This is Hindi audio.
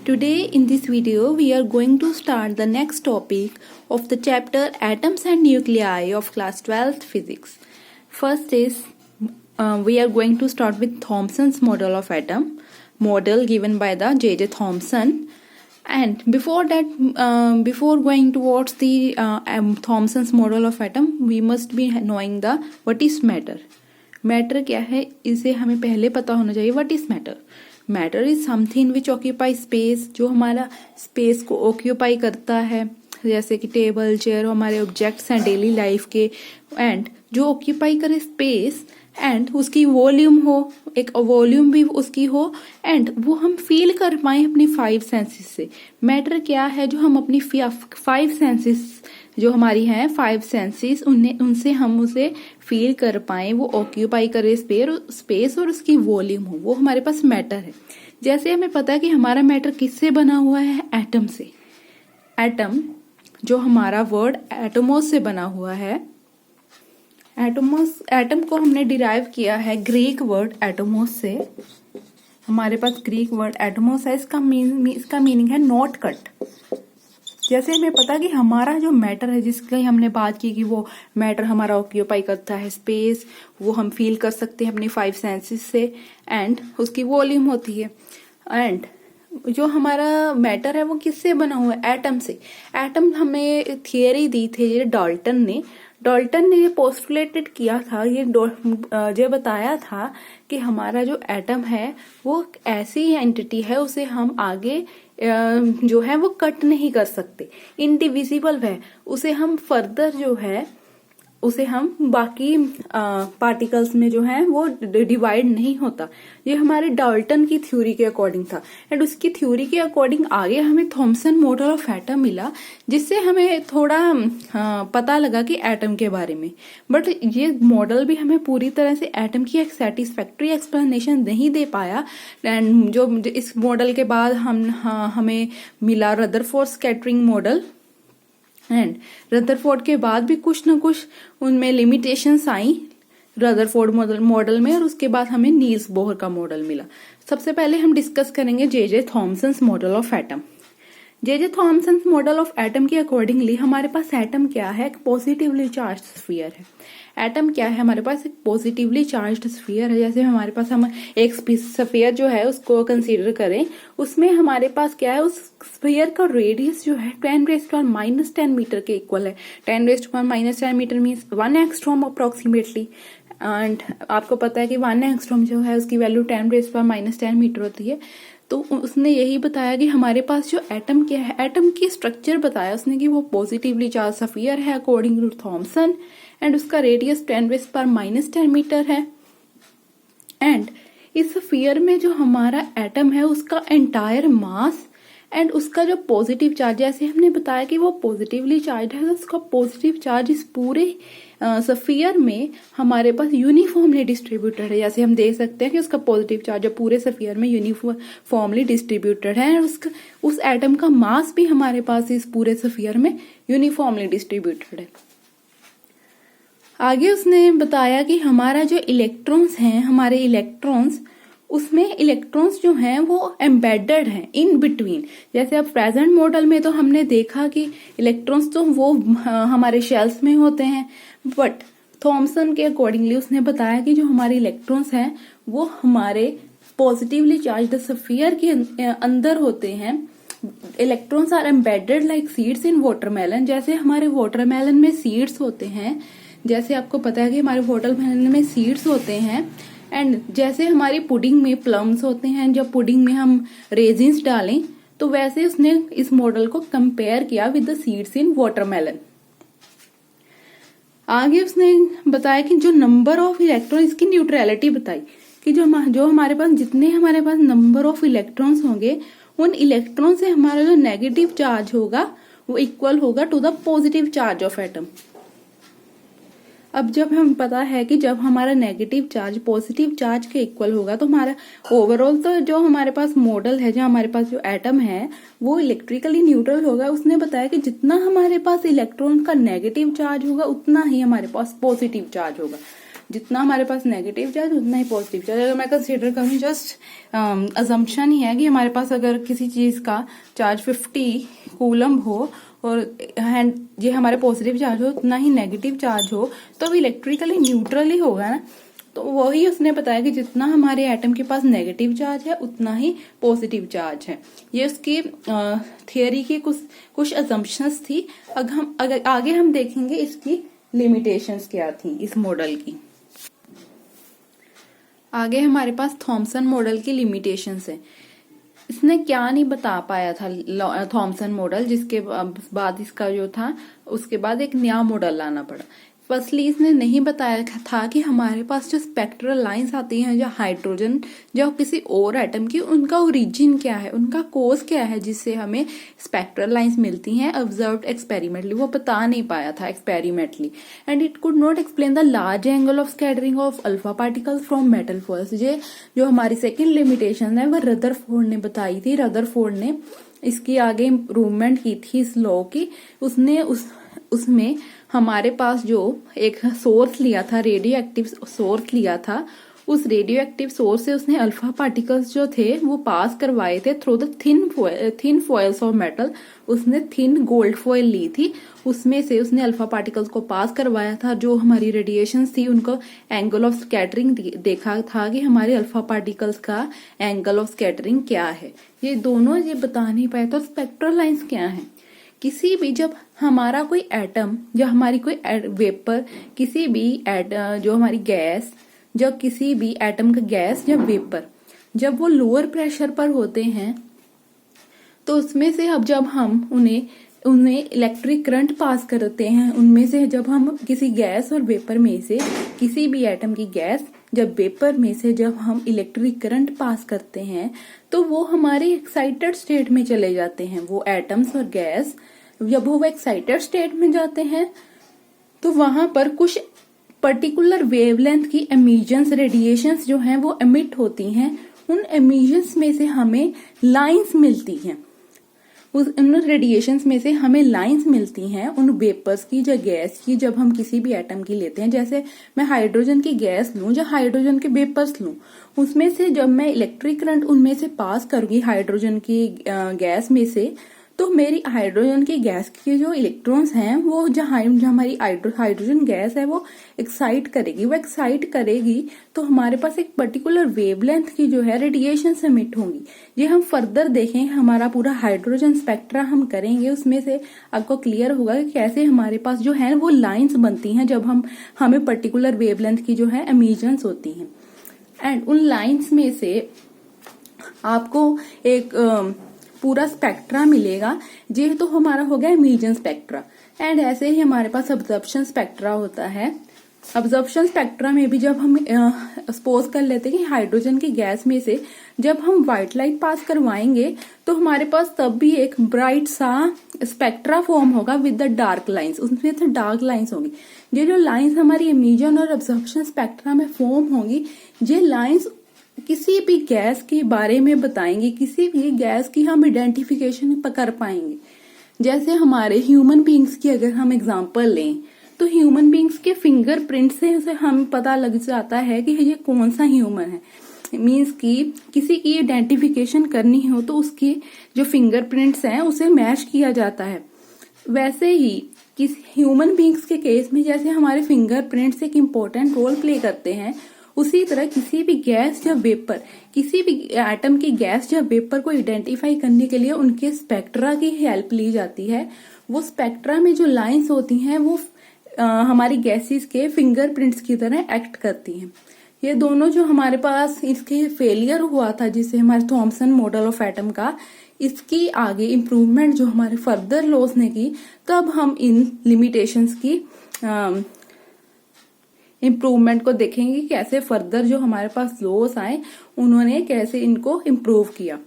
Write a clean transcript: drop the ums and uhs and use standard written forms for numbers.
Today in this video we are going to start the next topic of the chapter Atoms and Nuclei of class 12th physics. First is we are going to start with Thomson's model of atom, model given by the J.J. Thomson. And before that, before going towards the Thomson's model of atom, we must be knowing the what is matter. Matter क्या है इसे हमें पहले पता होना चाहिए. What is matter? Matter is something which occupy space, जो हमारा स्पेस को ऑक्यूपाई करता है, जैसे कि टेबल चेयर हमारे ऑब्जेक्ट्स हैं डेली लाइफ के, एंड जो ऑक्यूपाई करे स्पेस एंड उसकी वॉल्यूम हो, एक वॉल्यूम भी उसकी हो, एंड वो हम फील कर पाए अपनी 5 सेंसेस से. मैटर क्या है? जो हम अपनी 5 सेंसेस जो हमारी हैं 5 सेंसेस उनसे हम उसे फील कर पाए, वो ऑक्यूपाई करे स्पेस और उसकी वॉल्यूम हो, वो हमारे पास मैटर है. जैसे हमें पता है कि हमारा मैटर किससे बना हुआ है? एटम से. एटम जो हमारा वर्ड एटमोस से बना हुआ है. एटम को हमने डिराइव किया है ग्रीक वर्ड एटमोस से. हमारे पास ग्रीक वर्ड एटमोस है, इसका मीनिंग है नॉट कट. जैसे हमें पता कि हमारा जो मैटर है, जिसकी हमने बात की कि वो मैटर हमारा ऑक्यूपाई करता है स्पेस, वो हम फील कर सकते हैं अपनी 5 सेंसेस से, एंड उसकी वॉल्यूम होती है. एंड जो हमारा मैटर है वो किससे बना हुआ है? एटम से. एटम हमें थियरी दी थी ये डाल्टन ने ये पोस्टुलेटेड किया था, ये बताया था कि हमारा जो एटम है वो ऐसी एंटिटी है, उसे हम आगे जो है वो कट नहीं कर सकते, इनडिविजिबल है. उसे हम फर्दर जो है उसे हम बाकी पार्टिकल्स में जो है वो डिवाइड नहीं होता. ये हमारे डाल्टन की थ्योरी के अकॉर्डिंग था. एंड उसकी थ्योरी के अकॉर्डिंग आगे हमें थॉमसन मॉडल ऑफ एटम मिला, जिससे हमें थोड़ा पता लगा कि एटम के बारे में. बट ये मॉडल भी हमें पूरी तरह से एटम की एक सेटिस्फैक्ट्री एक्सप्लेनेशन नहीं दे पाया. एंड जो इस मॉडल के बाद हमें मिला Rutherford scattering model. And Rutherford के बाद भी कुछ न कुछ उनमें लिमिटेशंस आई रदरफोर्ड मॉडल में, और उसके बाद हमें नील्स बोहर का मॉडल मिला. सबसे पहले हम डिस्कस करेंगे J.J. Thomson's model of atom. J.J. Thomson's model of atom के अकॉर्डिंगली हमारे पास एटम क्या है? एक पॉजिटिवली चार्ज स्फीयर है. एटम क्या है? हमारे पास एक पॉजिटिवली चार्ज्ड स्फीयर है. जैसे हमारे पास हम एक स्फीयर जो है उसको कंसीडर करें, उसमें हमारे पास क्या है? उस स्फीयर का रेडियस जो है 10⁻⁻10 मीटर के इक्वल है. 10⁻⁻10 metre means 1 angstrom approximately. And आपको पता है कि 1 एंगस्ट्रॉम जो है उसकी वैल्यू 10⁻⁻10 मीटर होती है. तो उसने यही बताया कि हमारे पास जो एटम क्या है, एटम की स्ट्रक्चर बताया उसने कि वो पॉजिटिवली चार्ज स्फीयर है अकॉर्डिंग टू थॉमसन, एंड उसका रेडियस 10⁻⁻10 मीटर है. एंड इस स्फीयर में जो हमारा एटम है उसका एंटायर मास एंड उसका जो पॉजिटिव चार्ज, जैसे हमने बताया कि वो पॉजिटिवली चार्ज है, तो उसका पॉजिटिव चार्ज इस पूरे स्फीयर में हमारे पास यूनिफॉर्मली डिस्ट्रीब्यूटेड है. जैसे हम देख सकते हैं कि उसका पॉजिटिव चार्ज पूरे स्फीयर में यूनिफॉर्मली डिस्ट्रीब्यूटेड है. उस एटम का मास भी हमारे पास इस पूरे स्फीयर में यूनिफॉर्मली डिस्ट्रीब्यूटेड है. आगे उसने बताया कि हमारा जो इलेक्ट्रॉन्स हैं, हमारे इलेक्ट्रॉन्स, उसमें इलेक्ट्रॉन्स जो हैं वो एम्बेडेड हैं इन बिटवीन. जैसे अब प्रेजेंट मॉडल में तो हमने देखा कि इलेक्ट्रॉन्स तो वो हमारे शेल्स में होते हैं, बट थॉमसन के अकॉर्डिंगली उसने बताया कि जो हमारे इलेक्ट्रॉन्स हैं वो हमारे पॉजिटिवली चार्ज्ड स्फीयर के अंदर होते हैं. Electrons are embedded like seeds in watermelon. जैसे हमारे वाटरमेलन में सीड्स होते हैं, जैसे आपको पता है कि हमारे वाटरमेलन में सीड्स होते हैं, एंड जैसे हमारी पुडिंग में प्लम्स होते हैं, जब पुडिंग में हम रेजिन्स डालें, तो वैसे उसने इस मॉडल को कंपेयर किया with the seeds in watermelon. आगे उसने बताया कि जो नंबर ऑफ इलेक्ट्रॉन, इसकी न्यूट्रलिटी बताई कि जो हमारे पास जितने हमारे पास नंबर ऑफ इलेक्ट्रॉन्स होंगे, उन इलेक्ट्रॉन से हमारा जो नेगेटिव चार्ज होगा वो इक्वल होगा to the positive charge of atom. अब जब हम पता है कि जब हमारा नेगेटिव चार्ज पॉजिटिव चार्ज के इक्वल होगा, तो हमारा ओवरऑल तो जो हमारे पास मॉडल है, जो हमारे पास जो एटम है वो इलेक्ट्रिकली न्यूट्रल होगा. उसने बताया कि जितना हमारे पास इलेक्ट्रॉन का नेगेटिव चार्ज होगा उतना ही हमारे पास पॉजिटिव चार्ज होगा. जितना हमारे पास नेगेटिव चार्ज उतना ही पॉजिटिव चार्ज। अगर मैं कंसीडर करूँ, जस्ट अजम्पशन ही है कि हमारे पास अगर किसी चीज का चार्ज 50 कूलम हो और ये हमारे पॉजिटिव चार्ज हो, उतना ही नेगेटिव चार्ज हो, तो इलेक्ट्रिकली न्यूट्रल ही होगा ना। तो वही उसने बताया कि जितना हमारे एटम के पास नेगेटिव चार्ज है उतना ही पॉजिटिव चार्ज है। ये उसकी थियोरी की कुछ असम्पशंस थी। अगर आगे हम देखेंगे इसकी लिमिटेशंस क्या थी इस मॉडल की। आगे हमारे पास थॉमसन मॉडल की लिमिटेशंस है। इसने क्या नहीं बता पाया था थॉमसन मॉडल, जिसके बाद इसका जो था उसके बाद एक नया मॉडल लाना पड़ा। फर्स्टली इसने नहीं बताया था कि हमारे पास जो स्पेक्ट्रल लाइंस आती हैं, जो हाइड्रोजन जो किसी और एटम की, उनका ओरिजिन क्या है, उनका कोज क्या है, जिससे हमें स्पेक्ट्रल लाइंस मिलती हैं ऑब्जर्व्ड एक्सपेरिमेंटली। वो बता नहीं पाया था experimentally. And it could not explain the large angle of scattering of alpha particles from metal foils. ये जो हमारी सेकेंड लिमिटेशन है वो रदरफोर्ड ने बताई थी। रदरफोर्ड ने इसकी आगे इम्प्रूवमेंट की थी इस लॉ की। उसने उसमें हमारे पास जो एक सोर्स लिया था, रेडियो एक्टिव सोर्स लिया था, उस रेडियो एक्टिव सोर्स से उसने अल्फा पार्टिकल्स जो थे वो पास करवाए थे through the thin foils of metal. उसने थिन गोल्ड फॉइल ली थी, उसमें से उसने अल्फा पार्टिकल्स को पास करवाया था। जो हमारी रेडिएशन थी उनको एंगल ऑफ स्कैटरिंग देखा था कि हमारे अल्फा पार्टिकल्स का एंगल ऑफ स्कैटरिंग क्या है। ये दोनों ये बता नहीं पाए। तो स्पेक्ट्रल लाइंस क्या है? किसी भी जब हमारा कोई एटम, जब हमारी कोई वेपर, किसी भी जो हमारी गैस, जब किसी भी एटम का गैस या वेपर जब वो लोअर प्रेशर पर होते हैं तो उसमें से अब जब हम उन्हें इलेक्ट्रिक करंट पास करते हैं, उनमें से जब हम किसी गैस और वेपर में से किसी भी एटम की गैस जब वेपर में से जब हम इलेक्ट्रिक करंट पास करते हैं तो वो हमारे एक्साइटेड स्टेट में चले जाते हैं। वो एटम्स और गैस जब वो एक्साइटेड स्टेट में जाते हैं तो वहां पर कुछ पर्टिकुलर वेवलेंथ की एमिशंस, रेडिएशंस जो हैं वो एमिट होती हैं। उन एमिशंस में से हमें लाइंस मिलती हैं। उन रेडिएशंस में से हमें लाइंस मिलती हैं उन वेपर्स की, जो गैस की, जब हम किसी भी एटम की लेते हैं। जैसे मैं हाइड्रोजन की गैस लूं, जो हाइड्रोजन के वेपर्स लूं, उसमें से जब मैं इलेक्ट्रिक करंट उनमें से पास करूंगी हाइड्रोजन की गैस में से, तो मेरी हाइड्रोजन की गैस के जो इलेक्ट्रॉन्स हैं वो जो हमारी हाइड्रोजन गैस है वो एक्साइट करेगी। वो एक्साइट करेगी तो हमारे पास एक पर्टिकुलर वेवलेंथ की जो है रेडिएशन एमिट होंगी। ये हम फर्दर देखें, हमारा पूरा हाइड्रोजन स्पेक्ट्रा हम करेंगे, उसमें से आपको क्लियर होगा कि कैसे हमारे पास जो है वो लाइंस बनती हैं जब हमें पर्टिकुलर वेवलेंथ की जो है एमिशंस होती हैं। एंड उन लाइंस में से आपको एक पूरा स्पेक्ट्रा मिलेगा। ये तो हमारा हो गया एमिशन स्पेक्ट्रा। एंड ऐसे ही हमारे पास अब्जॉर्प्शन स्पेक्ट्रा होता है। अब्जॉर्प्शन स्पेक्ट्रा में भी जब हम सपोज कर लेते हैं कि हाइड्रोजन की गैस में से जब हम व्हाइट लाइट पास करवाएंगे तो हमारे पास तब भी एक ब्राइट सा स्पेक्ट्रा फॉर्म होगा विद द डार्क लाइंस। उसमें से डार्क लाइंस होंगी। ये जो लाइंस हमारी एमिशन और अब्जॉर्प्शन स्पेक्ट्रा में फॉर्म होंगी, ये लाइंस किसी भी गैस के बारे में बताएंगे, किसी भी गैस की हम आइडेंटिफिकेशन कर पाएंगे। जैसे हमारे ह्यूमन बींग्स की अगर हम एग्जांपल लें तो ह्यूमन बींग्स के फिंगरप्रिंट से हमें पता लग जाता है कि ये कौन सा ह्यूमन है। मीन्स कि किसी की आइडेंटिफिकेशन करनी हो तो उसकी जो फिंगरप्रिंट्स हैं उसे मैच किया जाता है। वैसे ही किसी ह्यूमन बींग्स के केस में जैसे हमारे फिंगरप्रिंट्स एक इम्पोर्टेंट रोल प्ले करते हैं, उसी तरह किसी भी गैस या वेपर, किसी भी एटम की गैस या वेपर को आइडेंटिफाई करने के लिए उनके स्पेक्ट्रा की हेल्प ली जाती है। वो स्पेक्ट्रा में जो लाइंस होती हैं वो हमारी गैसेस के फिंगरप्रिंट्स की तरह एक्ट करती हैं। ये दोनों जो हमारे पास इसके फेलियर हुआ था, जिसे हमारे थॉमसन मॉडल ऑफ एटम का, इसकी आगे इम्प्रूवमेंट जो हमारे फर्दर लॉस ने की, तब हम इन लिमिटेशंस की इम्प्रूवमेंट को देखेंगे। कैसे फर्दर जो हमारे पास लॉस आए उन्होंने कैसे इनको इम्प्रूव किया।